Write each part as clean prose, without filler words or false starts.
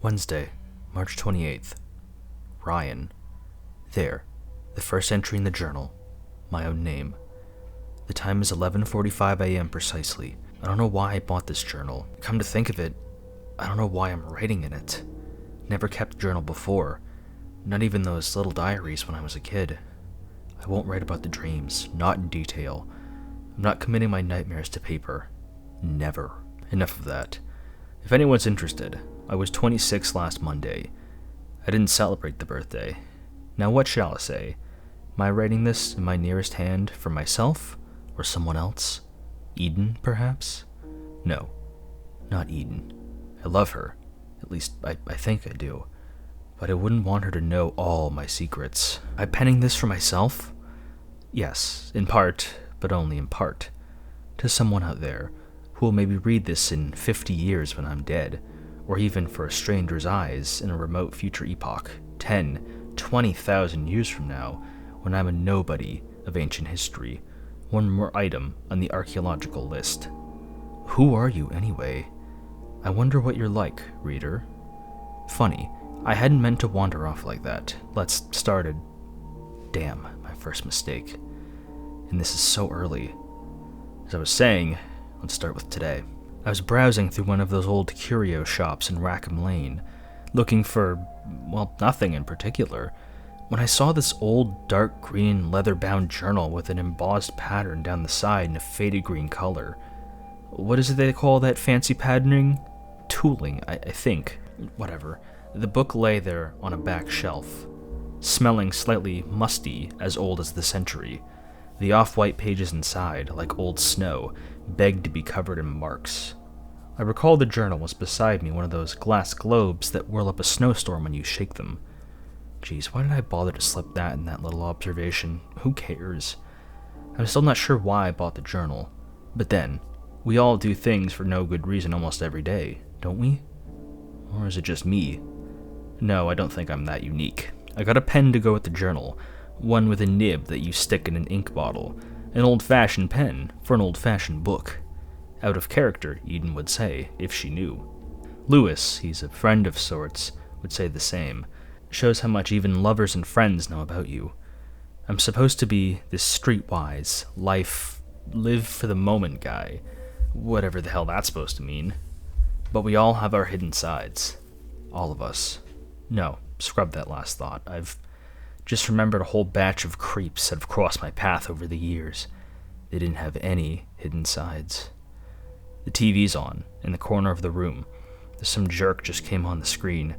Wednesday, March 28th. Ryan. There. The first entry in the journal. My own name. The time is 11:45 a.m. precisely. I don't know why I bought this journal. Come to think of it, I don't know why I'm writing in it. Never kept a journal before. Not even those little diaries when I was a kid. I won't write about the dreams, not in detail. I'm not committing my nightmares to paper. Never. Enough of that. If anyone's interested, I was 26 last Monday. I didn't celebrate the birthday. Now what shall I say? Am I writing this in my nearest hand for myself or someone else? Eden, perhaps? No, not Eden. I love her. At least I think I do. But I wouldn't want her to know all my secrets. Am I penning this for myself? Yes, in part, but only in part. To someone out there who will maybe read this in 50 years when I'm dead, or even for a stranger's eyes in a remote future epoch, 10, 20,000 years from now, when I'm a nobody of ancient history, one more item on the archaeological list. Who are you, anyway? I wonder what you're like, reader. Funny, I hadn't meant to wander off like that. Let's started. Damn, my first mistake. And this is so early. As I was saying, let's start with today. I was browsing through one of those old curio shops in Rackham Lane, looking for, well, nothing in particular, when I saw this old dark green leather-bound journal with an embossed pattern down the side in a faded green color. What is it they call that fancy patterning? Tooling, I think. Whatever. The book lay there on a back shelf, smelling slightly musty, as old as the century. The off-white pages inside, like old snow, begged to be covered in marks. I recall the journal was beside me, one of those glass globes that whirl up a snowstorm when you shake them. Geez, why did I bother to slip that in that little observation? Who cares? I'm still not sure why I bought the journal. But then, we all do things for no good reason almost every day, don't we? Or is it just me? No, I don't think I'm that unique. I got a pen to go with the journal, one with a nib that you stick in an ink bottle, an old-fashioned pen for an old-fashioned book. Out of character, Eden would say, if she knew. Lewis, he's a friend of sorts, would say the same. Shows how much even lovers and friends know about you. I'm supposed to be this streetwise, live for the moment guy, whatever the hell that's supposed to mean. But we all have our hidden sides. All of us. No, scrub that last thought. I've just remembered a whole batch of creeps that have crossed my path over the years. They didn't have any hidden sides. The TV's on, in the corner of the room. Some jerk just came on the screen.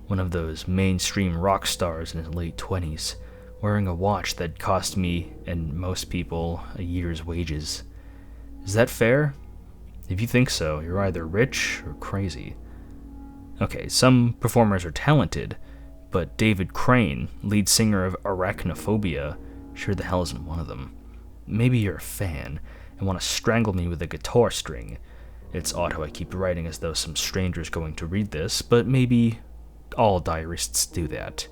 One of those mainstream rock stars in his late 20s, wearing a watch that cost me, and most people, a year's wages. Is that fair? If you think so, you're either rich or crazy. Okay, some performers are talented, but David Crane, lead singer of Arachnophobia, sure the hell isn't one of them. Maybe you're a fan and want to strangle me with a guitar string. It's odd how I keep writing as though some stranger's going to read this, but maybe all diarists do that.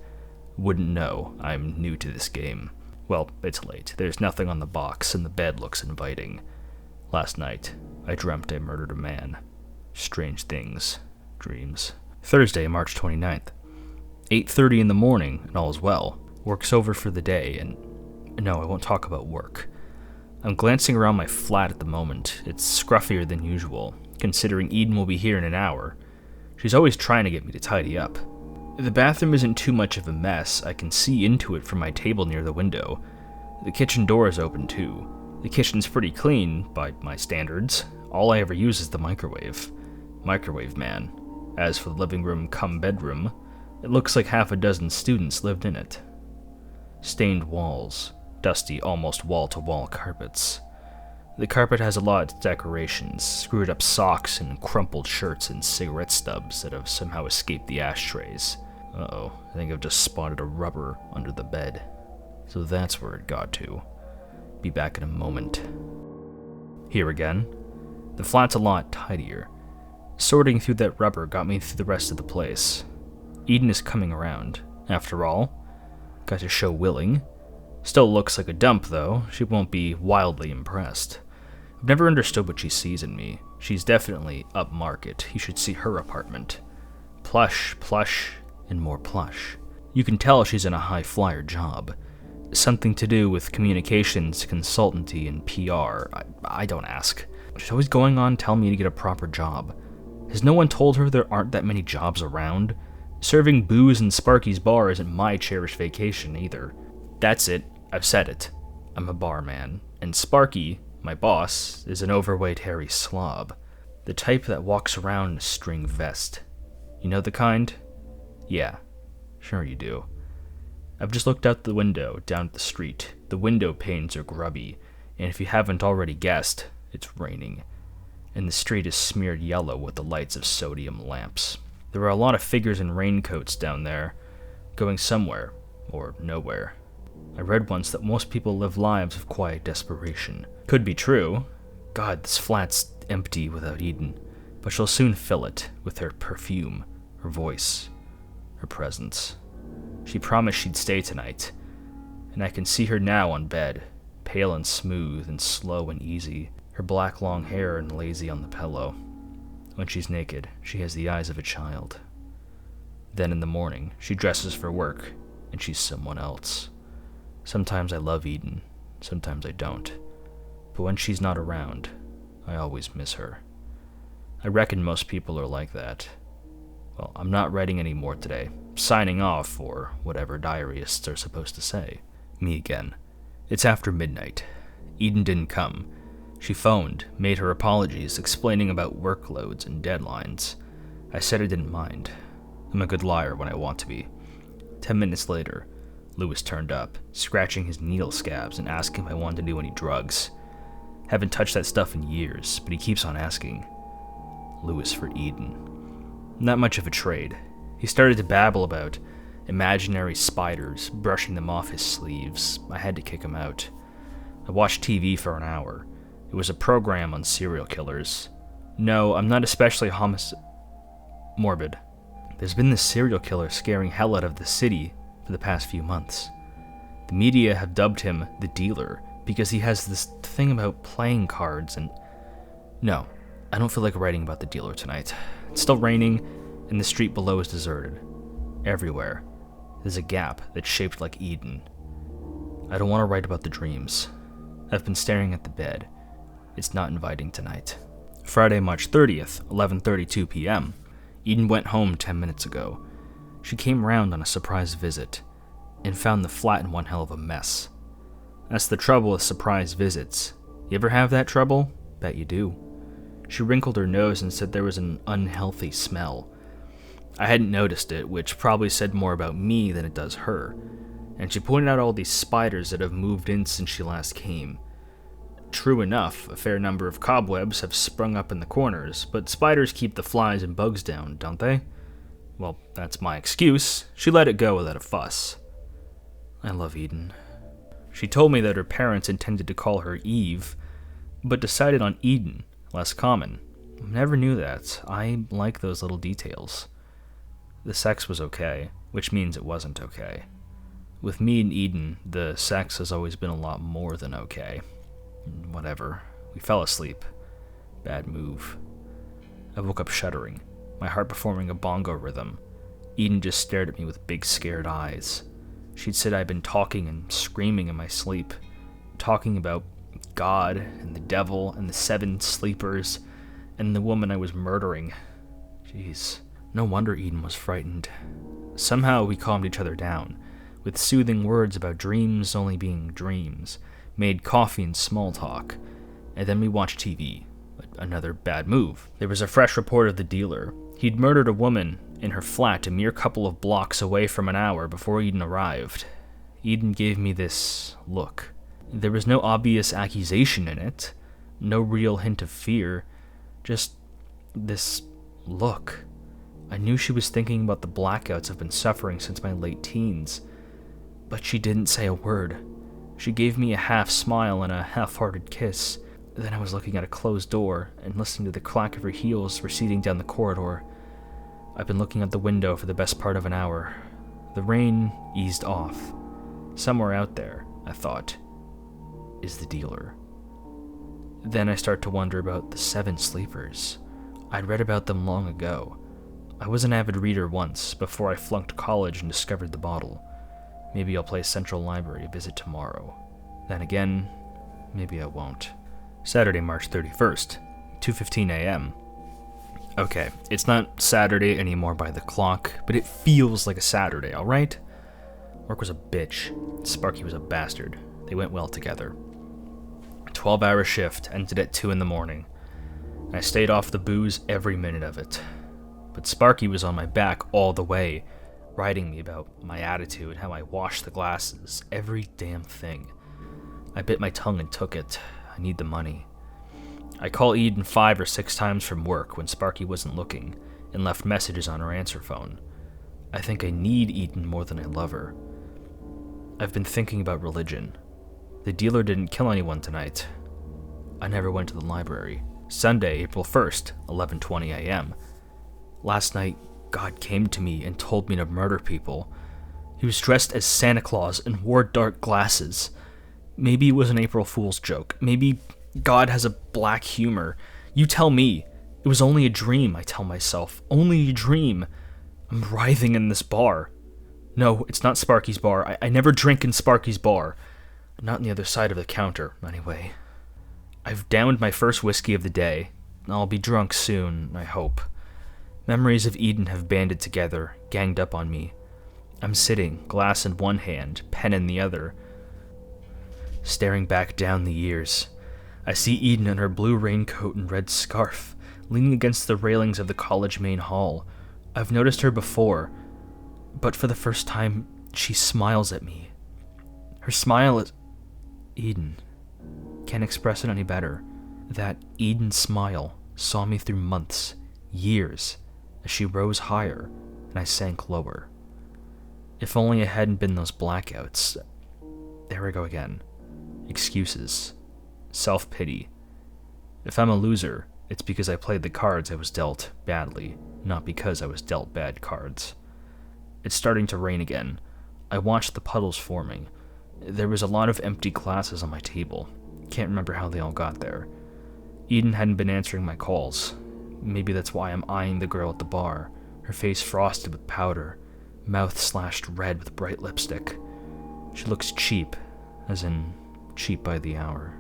Wouldn't know, I'm new to this game. Well, it's late. There's nothing on the box, and the bed looks inviting. Last night, I dreamt I murdered a man. Strange things. Dreams. Thursday, March 29th. 8:30 in the morning, and all is well. Work's over for the day, and no, I won't talk about work. I'm glancing around my flat at the moment. It's scruffier than usual, considering Eden will be here in an hour. She's always trying to get me to tidy up. The bathroom isn't too much of a mess. I can see into it from my table near the window. The kitchen door is open too. The kitchen's pretty clean, by my standards. All I ever use is the microwave. Microwave man. As for the living room cum bedroom, it looks like half a dozen students lived in it. Stained walls, dusty almost wall-to-wall carpets. The carpet has a lot of decorations, screwed up socks and crumpled shirts and cigarette stubs that have somehow escaped the ashtrays. Uh-oh, I think I've just spotted a rubber under the bed. So that's where it got to. Be back in a moment. Here again. The flat's a lot tidier. Sorting through that rubber got me through the rest of the place. Eden is coming around. After all, got to show willing. Still looks like a dump, though. She won't be wildly impressed. I've never understood what she sees in me. She's definitely upmarket. You should see her apartment. Plush, and more plush. You can tell she's in a high-flyer job. Something to do with communications, consultancy, and PR. I don't ask. She's always going on telling me to get a proper job. Has no one told her there aren't that many jobs around? Serving booze in Sparky's bar isn't my cherished vacation either. That's it. I've said it. I'm a barman. And Sparky, my boss, is an overweight hairy slob. The type that walks around in a string vest. You know the kind? Yeah, sure you do. I've just looked out the window, down at the street. The window panes are grubby, and if you haven't already guessed, it's raining. And the street is smeared yellow with the lights of sodium lamps. There are a lot of figures in raincoats down there, going somewhere, or nowhere. I read once that most people live lives of quiet desperation. Could be true. God, this flat's empty without Eden. But she'll soon fill it with her perfume, her voice, her presence. She promised she'd stay tonight, and I can see her now on bed, pale and smooth and slow and easy, her black long hair and lazy on the pillow. When she's naked, she has the eyes of a child. Then in the morning, she dresses for work, and she's someone else. Sometimes I love Eden, sometimes I don't. But when she's not around, I always miss her. I reckon most people are like that. Well, I'm not writing any more today. Signing off, or whatever diarists are supposed to say. Me again. It's after midnight. Eden didn't come. She phoned, made her apologies, explaining about workloads and deadlines. I said I didn't mind. I'm a good liar when I want to be. 10 minutes later, Lewis turned up, scratching his needle scabs and asking if I wanted to do any drugs. Haven't touched that stuff in years, but he keeps on asking. Lewis for Eden. Not much of a trade. He started to babble about imaginary spiders, brushing them off his sleeves. I had to kick him out. I watched TV for an hour. It was a program on serial killers. No, I'm not especially morbid. There's been this serial killer scaring hell out of the city for the past few months. The media have dubbed him the dealer because he has this thing about playing cards and... No, I don't feel like writing about the dealer tonight. It's still raining, and the street below is deserted. Everywhere, there's a gap that's shaped like Eden. I don't want to write about the dreams. I've been staring at the bed. It's not inviting tonight. Friday, March 30th, 11:32 p.m. Eden went home 10 minutes ago. She came round on a surprise visit, and found the flat in one hell of a mess. That's the trouble with surprise visits. You ever have that trouble? Bet you do. She wrinkled her nose and said there was an unhealthy smell. I hadn't noticed it, which probably said more about me than it does her. And she pointed out all these spiders that have moved in since she last came. True enough, a fair number of cobwebs have sprung up in the corners, but spiders keep the flies and bugs down, don't they? Well, that's my excuse. She let it go without a fuss. I love Eden. She told me that her parents intended to call her Eve, but decided on Eden, less common. Never knew that. I like those little details. The sex was okay, which means it wasn't okay. With me and Eden, the sex has always been a lot more than okay. Whatever. We fell asleep. Bad move. I woke up shuddering, my heart performing a bongo rhythm. Eden just stared at me with big scared eyes. She'd said I'd been talking and screaming in my sleep, talking about God and the devil and the 7 sleepers and the woman I was murdering. Jeez, no wonder Eden was frightened. Somehow we calmed each other down, with soothing words about dreams only being dreams, made coffee and small talk, and then we watched TV. Another bad move. There was a fresh report of the dealer. He'd murdered a woman in her flat a mere couple of blocks away from an hour before Eden arrived. Eden gave me this look. There was no obvious accusation in it, no real hint of fear, just this look. I knew she was thinking about the blackouts I've been suffering since my late teens, but she didn't say a word. She gave me a half smile and a half-hearted kiss. Then I was looking at a closed door and listening to the clack of her heels receding down the corridor. I've been looking out the window for the best part of an hour. The rain eased off. Somewhere out there, I thought, is the dealer. Then I start to wonder about the 7 sleepers. I'd read about them long ago. I was an avid reader once, before I flunked college and discovered the bottle. Maybe I'll play Central Library a visit tomorrow. Then again, maybe I won't. Saturday, March 31st, 2:15 a.m. Okay, it's not Saturday anymore by the clock, but it feels like a Saturday, alright? Work was a bitch. Sparky was a bastard. They went well together. A 12-hour shift ended at 2 in the morning. I stayed off the booze every minute of it. But Sparky was on my back all the way, writing me about my attitude, how I washed the glasses, every damn thing. I bit my tongue and took it. I need the money. I called Eden 5 or 6 times from work when Sparky wasn't looking, and left messages on her answer phone. I think I need Eden more than I love her. I've been thinking about religion. The dealer didn't kill anyone tonight. I never went to the library. Sunday, April 1st, 11:20 a.m. Last night, God came to me and told me to murder people. He was dressed as Santa Claus and wore dark glasses. Maybe it was an April Fool's joke. Maybe God has a black humor. You tell me. It was only a dream, I tell myself. Only a dream. I'm writhing in this bar. No, it's not Sparky's bar. I never drink in Sparky's bar. Not on the other side of the counter, anyway. I've downed my first whiskey of the day. I'll be drunk soon, I hope. Memories of Eden have banded together, ganged up on me. I'm sitting, glass in one hand, pen in the other, staring back down the years. I see Eden in her blue raincoat and red scarf, leaning against the railings of the college main hall. I've noticed her before, but for the first time, she smiles at me. Her smile is... Eden. Can't express it any better. That Eden smile saw me through months, years, as she rose higher and I sank lower. If only it hadn't been those blackouts. There we go again. Excuses. Self-pity. If I'm a loser, it's because I played the cards I was dealt badly, not because I was dealt bad cards. It's starting to rain again. I watched the puddles forming. There was a lot of empty glasses on my table. Can't remember how they all got there. Eden hadn't been answering my calls. Maybe that's why I'm eyeing the girl at the bar, her face frosted with powder, mouth slashed red with bright lipstick. She looks cheap, as in cheap by the hour.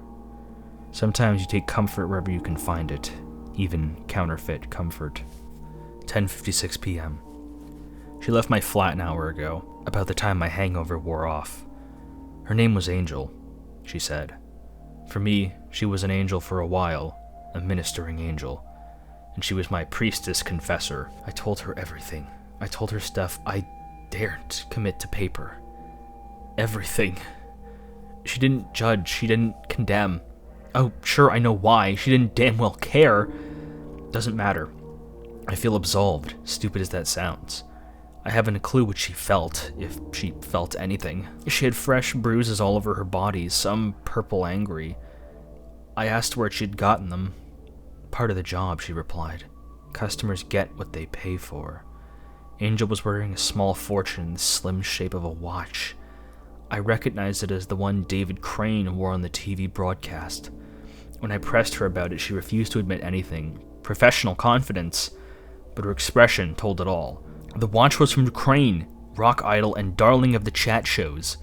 Sometimes you take comfort wherever you can find it, even counterfeit comfort. 10:56 p.m. She left my flat an hour ago, about the time my hangover wore off. Her name was Angel, she said. For me, she was an angel for a while, a ministering angel. And she was my priestess confessor. I told her everything. I told her stuff I daren't commit to paper. Everything. She didn't judge. She didn't condemn. Oh, sure, I know why. She didn't damn well care. Doesn't matter. I feel absolved, stupid as that sounds. I haven't a clue what she felt, if she felt anything. She had fresh bruises all over her body, some purple angry. I asked where she'd gotten them. Part of the job, she replied. Customers get what they pay for. Angel was wearing a small fortune in the slim shape of a watch. I recognized it as the one David Crane wore on the TV broadcast. When I pressed her about it, she refused to admit anything. Professional confidence, but her expression told it all. The watch was from Crane, rock idol and darling of the chat shows.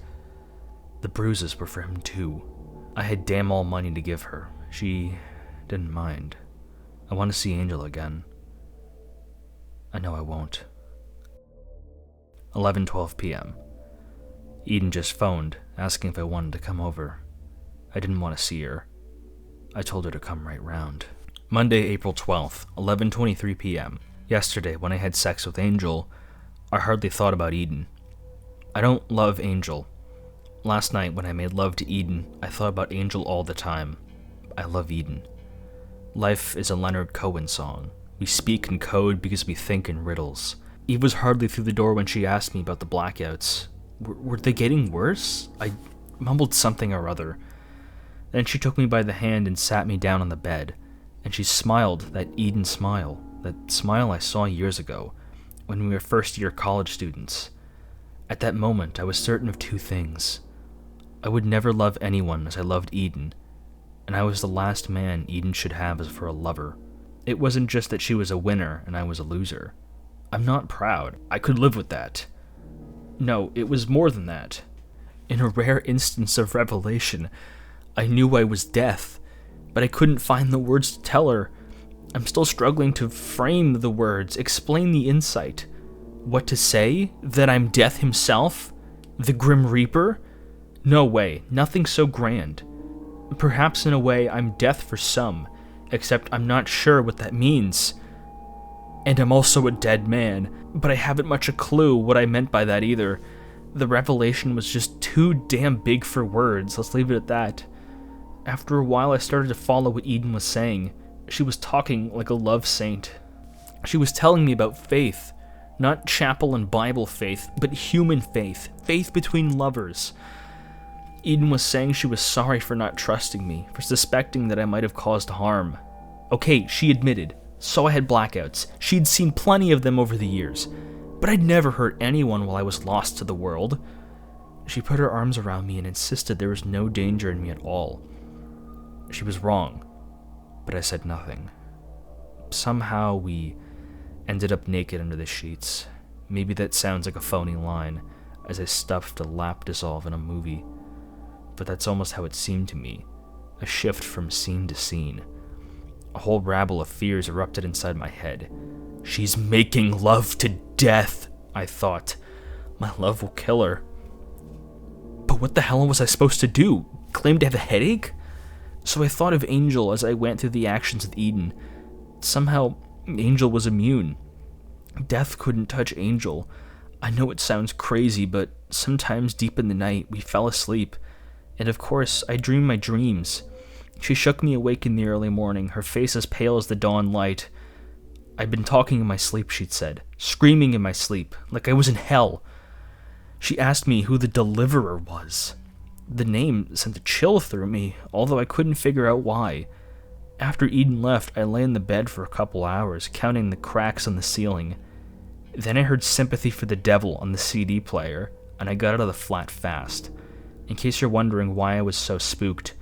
The bruises were for him too. I had damn all money to give her. She didn't mind. I want to see Angel again. I know I won't. 11:12 p.m. Eden just phoned, asking if I wanted to come over. I didn't want to see her. I told her to come right round. Monday, April 12th, 11:23 p.m. Yesterday, when I had sex with Angel, I hardly thought about Eden. I don't love Angel. Last night, when I made love to Eden, I thought about Angel all the time. I love Eden. Life is a Leonard Cohen song. We speak in code because we think in riddles. Eve was hardly through the door when she asked me about the blackouts. Were they getting worse? I mumbled something or other. Then she took me by the hand and sat me down on the bed, and she smiled that Eden smile, that smile I saw years ago, when we were first-year college students. At that moment, I was certain of two things. I would never love anyone as I loved Eden, and I was the last man Eden should have as for a lover. It wasn't just that she was a winner and I was a loser. I'm not proud. I could live with that. No, it was more than that. In a rare instance of revelation, I knew I was death, but I couldn't find the words to tell her. I'm still struggling to frame the words, explain the insight. What to say? That I'm death himself? The Grim Reaper? No way, nothing so grand. Perhaps in a way I'm death for some, except I'm not sure what that means. And I'm also a dead man, but I haven't much a clue what I meant by that either. The revelation was just too damn big for words, let's leave it at that. After a while I started to follow what Eden was saying. She was talking like a love saint. She was telling me about faith. Not chapel and Bible faith, but human faith. Faith between lovers. Eden was saying she was sorry for not trusting me, for suspecting that I might have caused harm. Okay, she admitted. So I had blackouts. She'd seen plenty of them over the years. But I'd never hurt anyone while I was lost to the world. She put her arms around me and insisted there was no danger in me at all. She was wrong, but I said nothing. Somehow we ended up naked under the sheets. Maybe that sounds like a phony line, as I stuffed a lap dissolve in a movie. But that's almost how it seemed to me, a shift from scene to scene. A whole rabble of fears erupted inside my head. She's making love to death, I thought. My love will kill her. But what the hell was I supposed to do? Claim to have a headache? So I thought of Angel as I went through the actions with Eden. Somehow, Angel was immune. Death couldn't touch Angel. I know it sounds crazy, but sometimes deep in the night, we fell asleep. And of course, I dreamed my dreams. She shook me awake in the early morning, her face as pale as the dawn light. I'd been talking in my sleep, she'd said, screaming in my sleep, like I was in hell. She asked me who the Deliverer was. The name sent a chill through me, although I couldn't figure out why. After Eden left, I lay in the bed for a couple hours, counting the cracks on the ceiling. Then I heard Sympathy for the Devil on the CD player, and I got out of the flat fast. In case you're wondering why I was so spooked,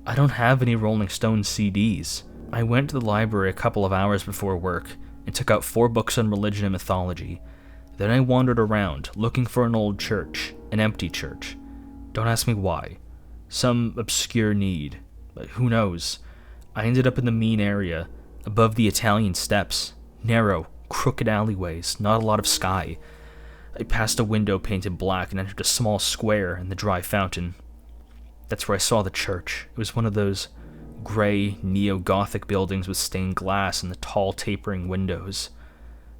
I don't have any Rolling Stones CDs. I went to the library a couple of hours before work and took out 4 books on religion and mythology. Then I wandered around, looking for an old church, an empty church. Don't ask me why. Some obscure need, but who knows? I ended up in the mean area, above the Italian steps. Narrow, crooked alleyways, not a lot of sky. I passed a window painted black and entered a small square in the dry fountain. That's where I saw the church. It was one of those gray, neo-Gothic buildings with stained glass and the tall, tapering windows.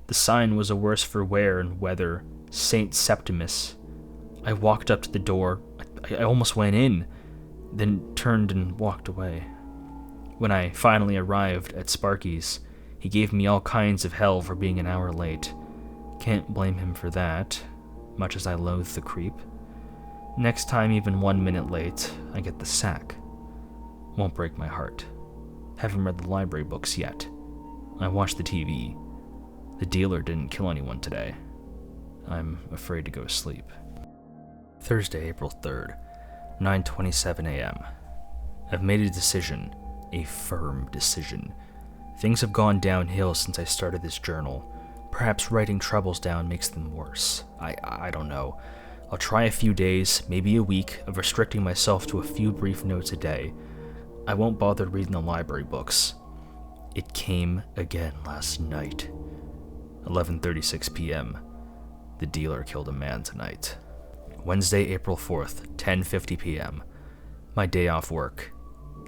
The sign was a worse for wear and weather, Saint Septimus. I walked up to the door. I almost went in, then turned and walked away. When I finally arrived at Sparky's, he gave me all kinds of hell for being an hour late. Can't blame him for that, much as I loathe the creep. Next time, even 1 minute late, I get the sack. Won't break my heart. Haven't read the library books yet. I watched the TV. The dealer didn't kill anyone today. I'm afraid to go to sleep. Thursday, April 3rd, 9:27 a.m. I've made a decision, a firm decision. Things have gone downhill since I started this journal. Perhaps writing troubles down makes them worse. I don't know. I'll try a few days, maybe a week, of restricting myself to a few brief notes a day. I won't bother reading the library books. It came again last night. 11:36 p.m. The dealer killed a man tonight. Wednesday, April 4th, 10:50 p.m. My day off work.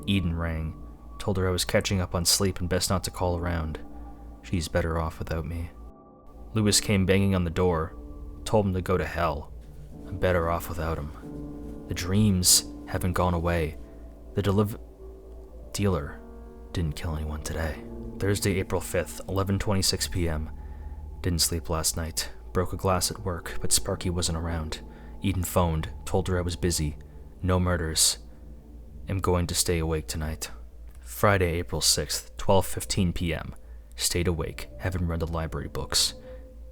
Eden rang. Told her I was catching up on sleep and best not to call around. She's better off without me. Lewis came banging on the door. Told him to go to hell. I'm better off without him. The dreams haven't gone away. The dealer didn't kill anyone today. Thursday, April 5th, 11:26 p.m. Didn't sleep last night. Broke a glass at work, but Sparky wasn't around. Eden phoned, told her I was busy. No murders. Am going to stay awake tonight. Friday, April 6th, 12:15 p.m. Stayed awake, haven't read the library books.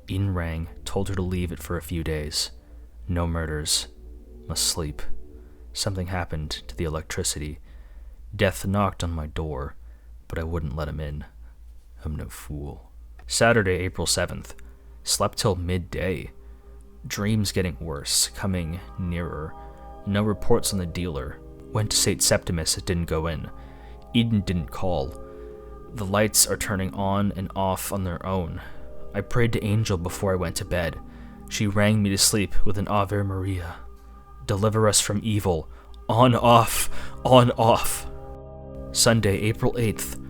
Eden rang, told her to leave it for a few days. No murders. Must sleep. Something happened to the electricity. Death knocked on my door, but I wouldn't let him in. I'm no fool. Saturday, April 7th. Slept till midday. Dreams getting worse, coming nearer. No reports on the dealer. Went to St. Septimus, it didn't go in. Eden didn't call. The lights are turning on and off on their own. I prayed to Angel before I went to bed. She rang me to sleep with an Ave Maria. Deliver us from evil. On, off, on, off. Sunday, April 8th.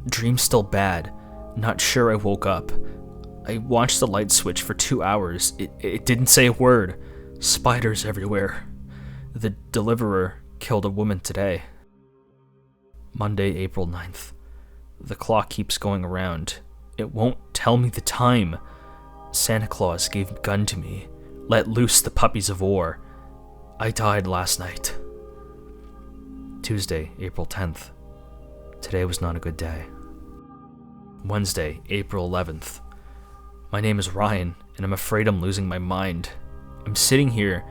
Dream still bad. Not sure I woke up. I watched the light switch for 2 hours. It didn't say a word. Spiders everywhere. The deliverer killed a woman today. Monday, April 9th. The clock keeps going around. It won't tell me the time. Santa Claus gave a gun to me. Let loose the puppies of war. I died last night. Tuesday, April 10th. Today was not a good day. Wednesday, April 11th. My name is Ryan, and I'm afraid I'm losing my mind. I'm sitting here,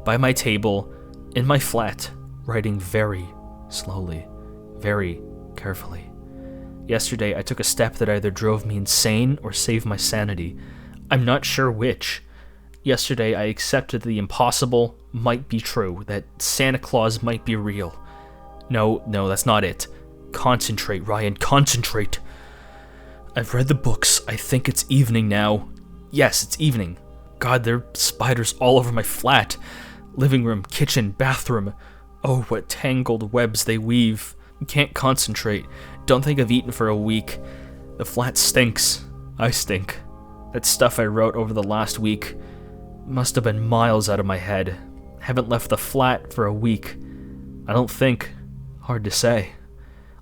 by my table, in my flat, writing very slowly, very carefully. Yesterday, I took a step that either drove me insane or saved my sanity. I'm not sure which. Yesterday, I accepted the impossible might be true, that Santa Claus might be real. No, that's not it. Concentrate, Ryan, concentrate. I've read the books. I think it's evening now. Yes, it's evening. God, there are spiders all over my flat. Living room, kitchen, bathroom. Oh, what tangled webs they weave. Can't concentrate. Don't think I've eaten for a week. The flat stinks. I stink. That stuff I wrote over the last week must have been miles out of my head. Haven't left the flat for a week. I don't think. Hard to say.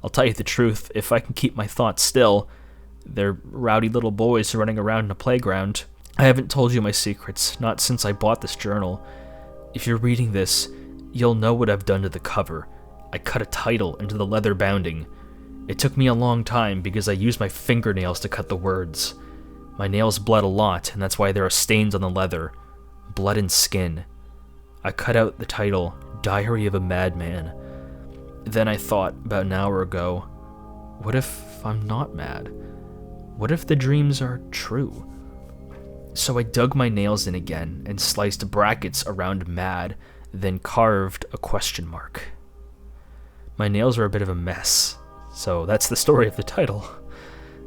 I'll tell you the truth, if I can keep my thoughts still. They're rowdy little boys running around in a playground. I haven't told you my secrets, not since I bought this journal. If you're reading this, you'll know what I've done to the cover. I cut a title into the leather bounding. It took me a long time because I used my fingernails to cut the words. My nails bled a lot, and that's why there are stains on the leather. Blood and skin. I cut out the title, Diary of a Madman. Then I thought, about an hour ago, what if I'm not mad? What if the dreams are true? So I dug my nails in again and sliced brackets around mad, then carved a question mark. My nails are a bit of a mess, so that's the story of the title.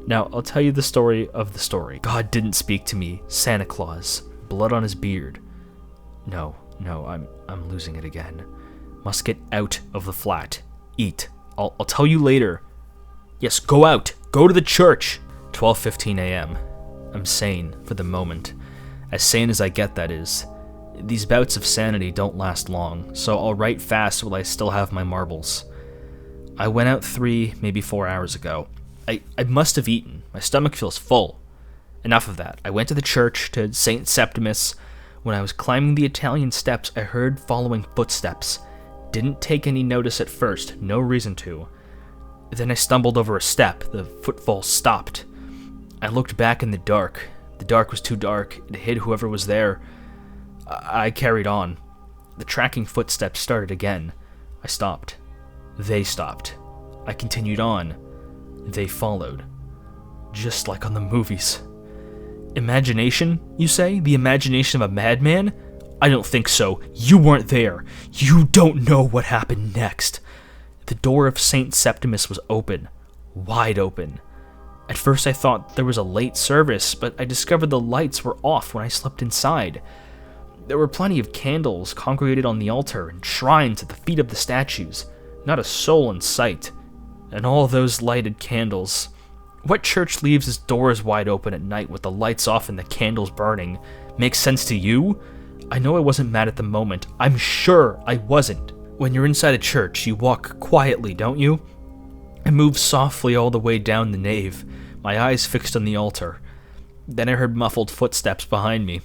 Now, I'll tell you the story of the story. God didn't speak to me. Santa Claus. Blood on his beard. No, I'm losing it again. Must get out of the flat. Eat. I'll tell you later. Yes, go out. Go to the church. 12:15 a.m. I'm sane for the moment. As sane as I get, that is. These bouts of sanity don't last long, so I'll write fast while I still have my marbles. I went out 3, maybe 4 hours ago. I must have eaten. My stomach feels full. Enough of that. I went to the church, to St. Septimus. When I was climbing the Italian steps, I heard following footsteps. Didn't take any notice at first, no reason to. Then I stumbled over a step. The footfall stopped. I looked back in the dark. The dark was too dark. It hid whoever was there. I carried on. The tracking footsteps started again. I stopped. They stopped. I continued on. They followed. Just like on the movies. Imagination, you say? The imagination of a madman? I don't think so. You weren't there. You don't know what happened next. The door of St. Septimus was open. Wide open. At first I thought there was a late service, but I discovered the lights were off when I slept inside. There were plenty of candles congregated on the altar and shrines at the feet of the statues. Not a soul in sight. And all those lighted candles. What church leaves its doors wide open at night with the lights off and the candles burning? Makes sense to you? I know I wasn't mad at the moment. I'm sure I wasn't. When you're inside a church, you walk quietly, don't you? I moved softly all the way down the nave, my eyes fixed on the altar. Then I heard muffled footsteps behind me.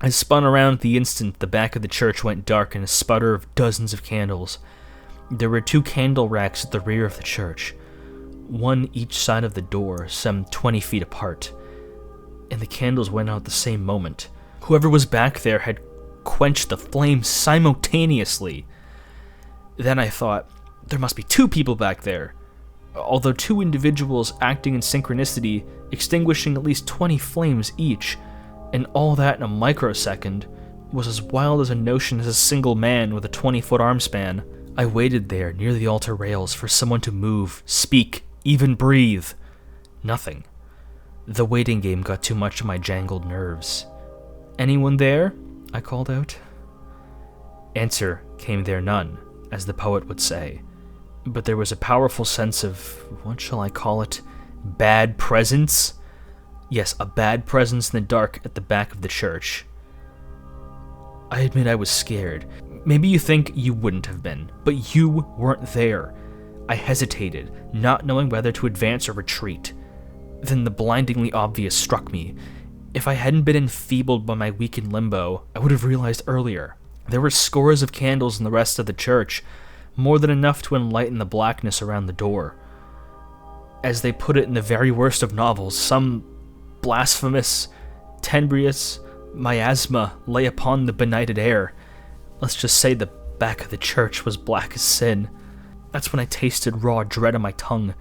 I spun around at the instant the back of the church went dark in a sputter of dozens of candles. There were 2 candle racks at the rear of the church, one each side of the door, some 20 feet apart. And the candles went out at the same moment. Whoever was back there had quenched the flames simultaneously. Then I thought, there must be 2 people back there. although two individuals acting in synchronicity, extinguishing at least 20 flames each, and all that in a microsecond, was as wild as a notion as a single man with a 20-foot arm span. I waited there near the altar rails for someone to move, speak, even breathe. Nothing. The waiting game got too much of my jangled nerves. "Anyone there?" I called out. Answer came there none, as the poet would say. But there was a powerful sense of, what shall I call it, bad presence? Yes, a bad presence in the dark at the back of the church. I admit I was scared. Maybe you think you wouldn't have been, but you weren't there. I hesitated, not knowing whether to advance or retreat. Then the blindingly obvious struck me. If I hadn't been enfeebled by my weakened limbo, I would have realized earlier. There were scores of candles in the rest of the church, more than enough to enlighten the blackness around the door. As they put it in the very worst of novels, some blasphemous, tenebrous miasma lay upon the benighted air. Let's just say the back of the church was black as sin. That's when I tasted raw dread on my tongue.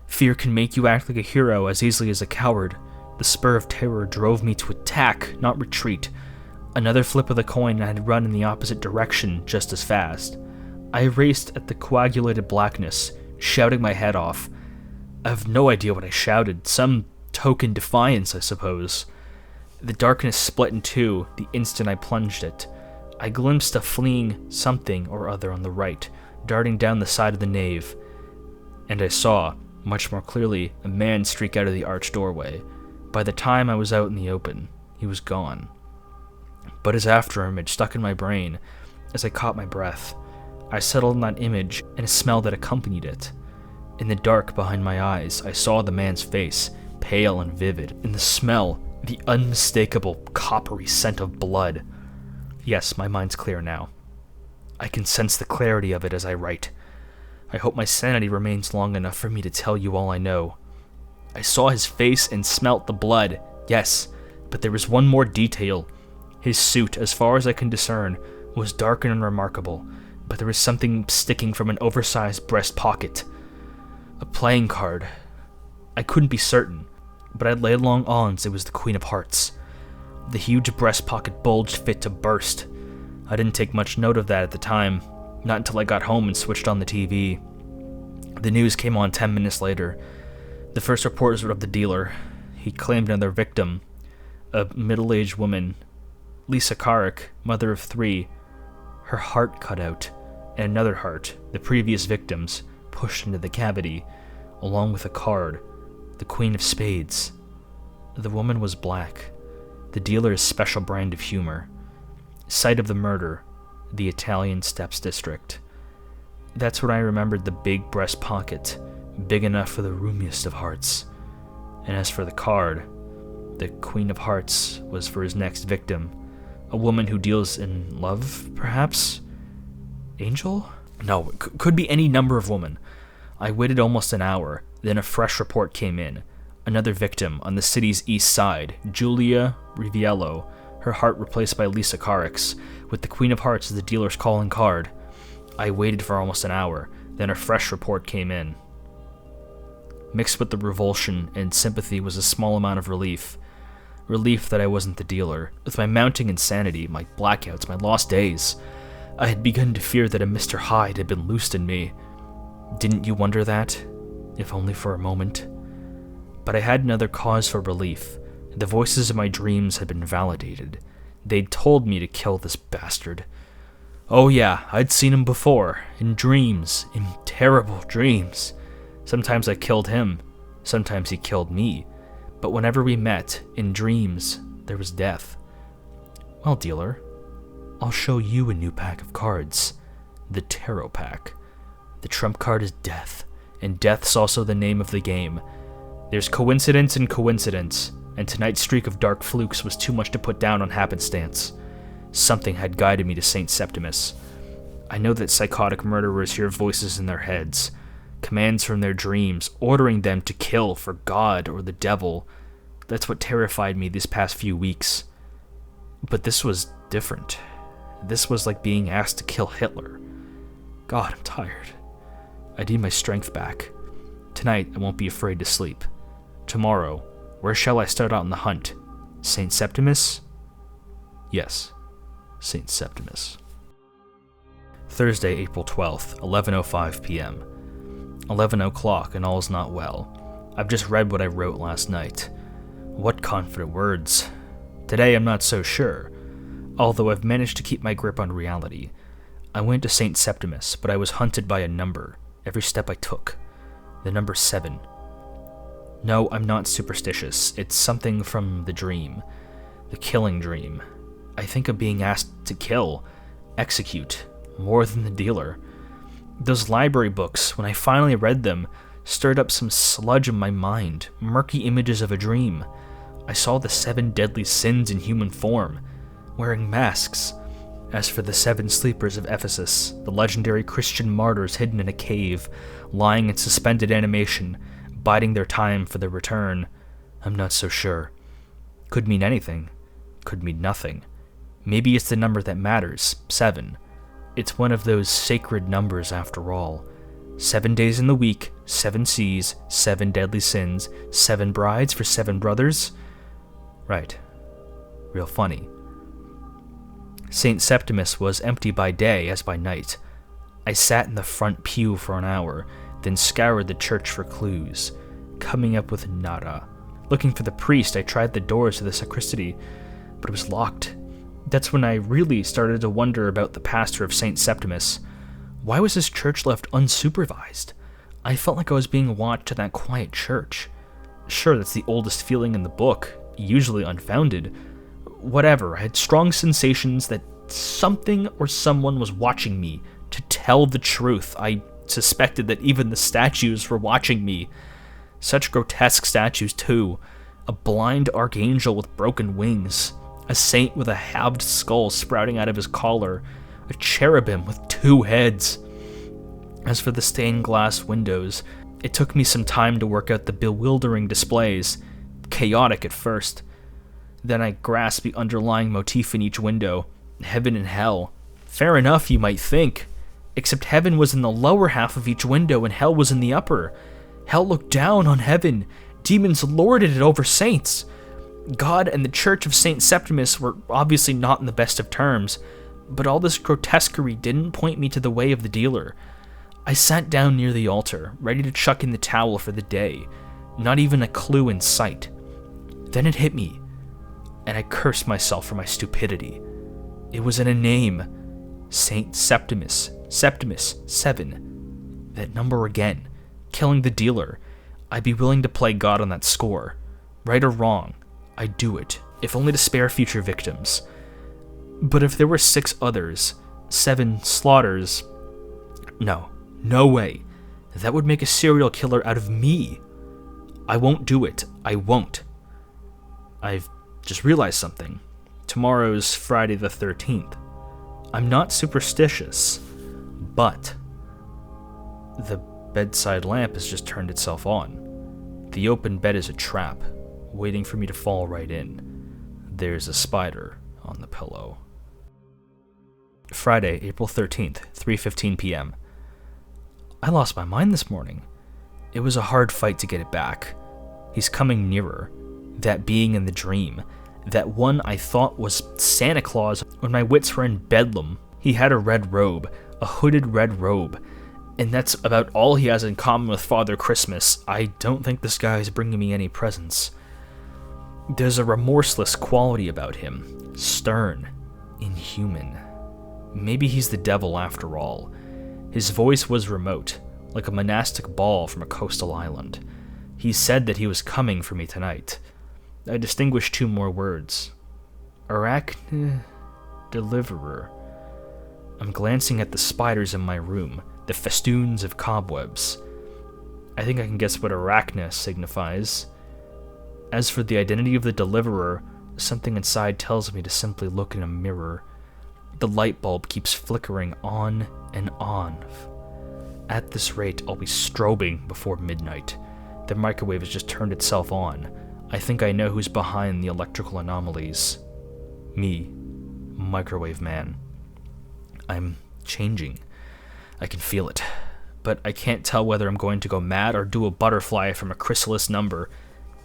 Fear can make you act like a hero as easily as a coward. The spur of terror drove me to attack, not retreat. Another flip of the coin and I had run in the opposite direction just as fast. I raced at the coagulated blackness, shouting my head off. I have no idea what I shouted. Some token defiance, I suppose. The darkness split in two the instant I plunged it. I glimpsed a fleeing something or other on the right, darting down the side of the nave. And I saw, much more clearly, a man streak out of the arched doorway. By the time I was out in the open, he was gone. But his afterimage stuck in my brain as I caught my breath. I settled on that image and a smell that accompanied it. In the dark behind my eyes, I saw the man's face, pale and vivid. In the smell, the unmistakable coppery scent of blood. Yes, my mind's clear now. I can sense the clarity of it as I write. I hope my sanity remains long enough for me to tell you all I know. I saw his face and smelt the blood, yes, but there was one more detail. His suit, as far as I can discern, was dark and unremarkable, but there was something sticking from an oversized breast pocket. A playing card. I couldn't be certain, but I'd laid long odds it was the Queen of Hearts. The huge breast pocket bulged fit to burst. I didn't take much note of that at the time, not until I got home and switched on the TV. The news came on 10 minutes later. The first reports were of the dealer. He claimed another victim, a middle-aged woman, Lisa Carrick, mother of 3. Her heart cut out, and another heart, the previous victim's, pushed into the cavity, along with a card, the Queen of Spades. The woman was black, the dealer's special brand of humor. Site of the murder, the Italian Steps district. That's when I remembered the big breast pocket, big enough for the roomiest of hearts. And as for the card, the Queen of Hearts was for his next victim. A woman who deals in love, perhaps? Angel? No, it could be any number of women. I waited almost an hour, then a fresh report came in. Another victim on the city's east side, Julia Riviello, her heart replaced by Lisa Carrick's, with the Queen of Hearts as the dealer's calling card. I waited for almost an hour, then a fresh report came in. Mixed with the revulsion and sympathy was a small amount of relief. Relief that I wasn't the dealer. With my mounting insanity, my blackouts, my lost days, I had begun to fear that a Mr. Hyde had been loosed in me. Didn't you wonder that? If only for a moment. But I had another cause for relief. The voices of my dreams had been validated. They'd told me to kill this bastard. Oh yeah, I'd seen him before, in dreams, in terrible dreams. Sometimes I killed him, sometimes he killed me. But whenever we met, in dreams, there was death. Well, dealer, I'll show you a new pack of cards. The Tarot pack. The trump card is death, and death's also the name of the game. There's coincidence and coincidence, and tonight's streak of dark flukes was too much to put down on happenstance. Something had guided me to St. Septimus. I know that psychotic murderers hear voices in their heads, commands from their dreams, ordering them to kill for God or the devil. That's what terrified me these past few weeks. But this was different. This was like being asked to kill Hitler. God, I'm tired. I need my strength back. tonight I won't be afraid to sleep. Tomorrow, where shall I start out on the hunt? St. Septimus? Yes, St. Septimus. Thursday, April 12th, 11:05 p.m. 11 o'clock and all's not well. I've just read what I wrote last night. What confident words. Today I'm not so sure, although I've managed to keep my grip on reality. I went to St. Septimus, but I was hunted by a number, every step I took. The number 7. No, I'm not superstitious. It's something from the dream. The killing dream. I think I'm being asked to kill, execute, more than the dealer. Those library books, when I finally read them, stirred up some sludge in my mind, murky images of a dream. I saw the 7 deadly sins in human form, wearing masks. As for the 7 sleepers of Ephesus, the legendary Christian martyrs hidden in a cave, lying in suspended animation, biding their time for their return, I'm not so sure. Could mean anything. Could mean nothing. Maybe it's the number that matters, 7. It's one of those sacred numbers after all. 7 days in the week, 7 seas, 7 deadly sins, 7 brides for 7 brothers? Right. Real funny. St. Septimus was empty by day as by night. I sat in the front pew for an hour, then scoured the church for clues, coming up with nada. Looking for the priest, I tried the doors to the sacristy, but it was locked. That's when I really started to wonder about the pastor of St. Septimus. Why was his church left unsupervised? I felt like I was being watched in that quiet church. Sure, that's the oldest feeling in the book, usually unfounded. Whatever, I had strong sensations that something or someone was watching me. To tell the truth, I suspected that even the statues were watching me. Such grotesque statues, too. A blind archangel with broken wings. A saint with a halved skull sprouting out of his collar. A cherubim with 2 heads. As for the stained glass windows, it took me some time to work out the bewildering displays. Chaotic at first. Then I grasped the underlying motif in each window. Heaven and hell. Fair enough, you might think. Except heaven was in the lower half of each window and hell was in the upper. Hell looked down on heaven. Demons lorded it over saints. God and the Church of St. Septimus were obviously not in the best of terms, but all this grotesquerie didn't point me to the way of the dealer. I sat down near the altar, ready to chuck in the towel for the day. Not even a clue in sight. Then it hit me, and I cursed myself for my stupidity. It was in a name. St. Septimus. Septimus, 7. That number again. Killing the dealer. I'd be willing to play God on that score. Right or wrong, I'd do it, if only to spare future victims. But if there were 6 others, 7 slaughters... No way. That would make a serial killer out of me. I won't do it. I won't. I've just realized something. Tomorrow's Friday the 13th. I'm not superstitious, but the bedside lamp has just turned itself on. The open bed is a trap, waiting for me to fall right in. There's a spider on the pillow. Friday, April 13th, 3:15 p.m. I lost my mind this morning. It was a hard fight to get it back. He's coming nearer. That being in the dream. That one I thought was Santa Claus when my wits were in bedlam. He had a red robe, a hooded red robe, and that's about all he has in common with Father Christmas. I don't think this guy is bringing me any presents. There's a remorseless quality about him. Stern. Inhuman. Maybe he's the devil after all. His voice was remote, like a monastic ball from a coastal island. He said that he was coming for me tonight. I distinguished 2 more words. Arachne... Deliverer. I'm glancing at the spiders in my room, the festoons of cobwebs. I think I can guess what Arachne signifies. As for the identity of the deliverer, something inside tells me to simply look in a mirror. The light bulb keeps flickering on and on. At this rate, I'll be strobing before midnight. The microwave has just turned itself on. I think I know who's behind the electrical anomalies. Me, Microwave Man. I'm changing. I can feel it. but I can't tell whether I'm going to go mad or do a butterfly from a chrysalis number.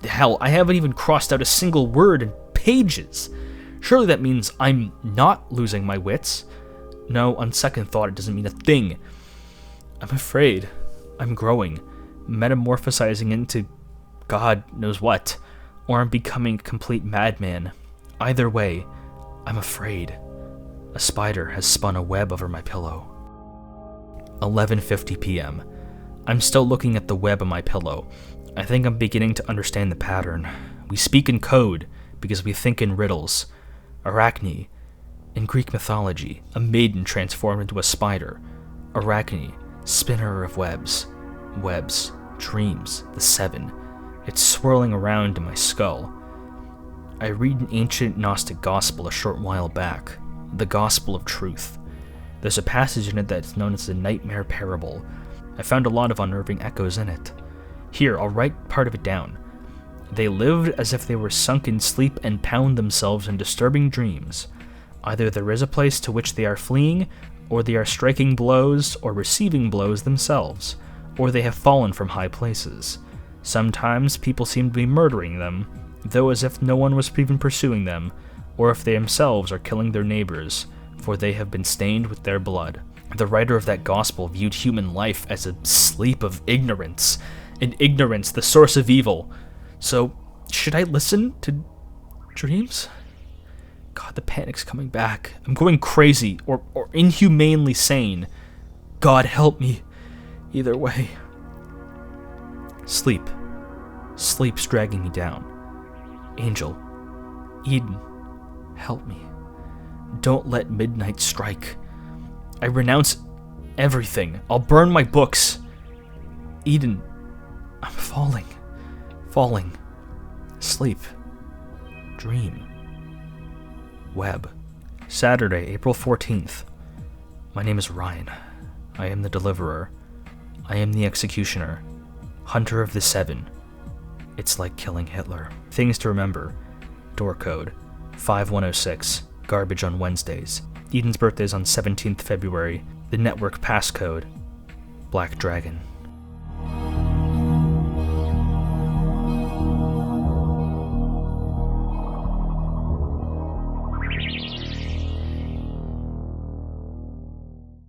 Hell, I haven't even crossed out a single word in pages. Surely that means I'm not losing my wits. No, on second thought, it doesn't mean a thing. I'm afraid. I'm growing, metamorphosizing into God knows what, or I'm becoming a complete madman. Either way, I'm afraid. A spider has spun a web over my pillow. 11:50 p.m. I'm still looking at the web on my pillow. I think I'm beginning to understand the pattern. We speak in code because we think in riddles. Arachne. In Greek mythology, a maiden transformed into a spider. Arachne, spinner of webs. Webs, dreams, the seven. It's swirling around in my skull. I read an ancient Gnostic gospel a short while back, the Gospel of Truth. There's a passage in it that's known as the Nightmare Parable. I found a lot of unnerving echoes in it. Here, I'll write part of it down. They lived as if they were sunk in sleep and pound themselves in disturbing dreams. Either there is a place to which they are fleeing, or they are striking blows or receiving blows themselves, or they have fallen from high places. Sometimes people seem to be murdering them, though as if no one was even pursuing them, or if they themselves are killing their neighbors, for they have been stained with their blood. The writer of that gospel viewed human life as a sleep of ignorance, and ignorance the source of evil. So, should I listen to dreams? God, the panic's coming back. I'm going crazy, or inhumanely sane. God help me. Either way. Sleep. Sleep's dragging me down. Angel. Eden. Help me. Don't let midnight strike. I renounce everything. I'll burn my books. Eden. I'm falling. Falling. Sleep. Dream. Web. Saturday, April 14th. My name is Ryan. I am the deliverer. I am the executioner. Hunter of the Seven. It's like killing Hitler. Things to remember. Door code 5106. Garbage on Wednesdays. Eden's birthday is on 17th February. The network passcode. Black Dragon.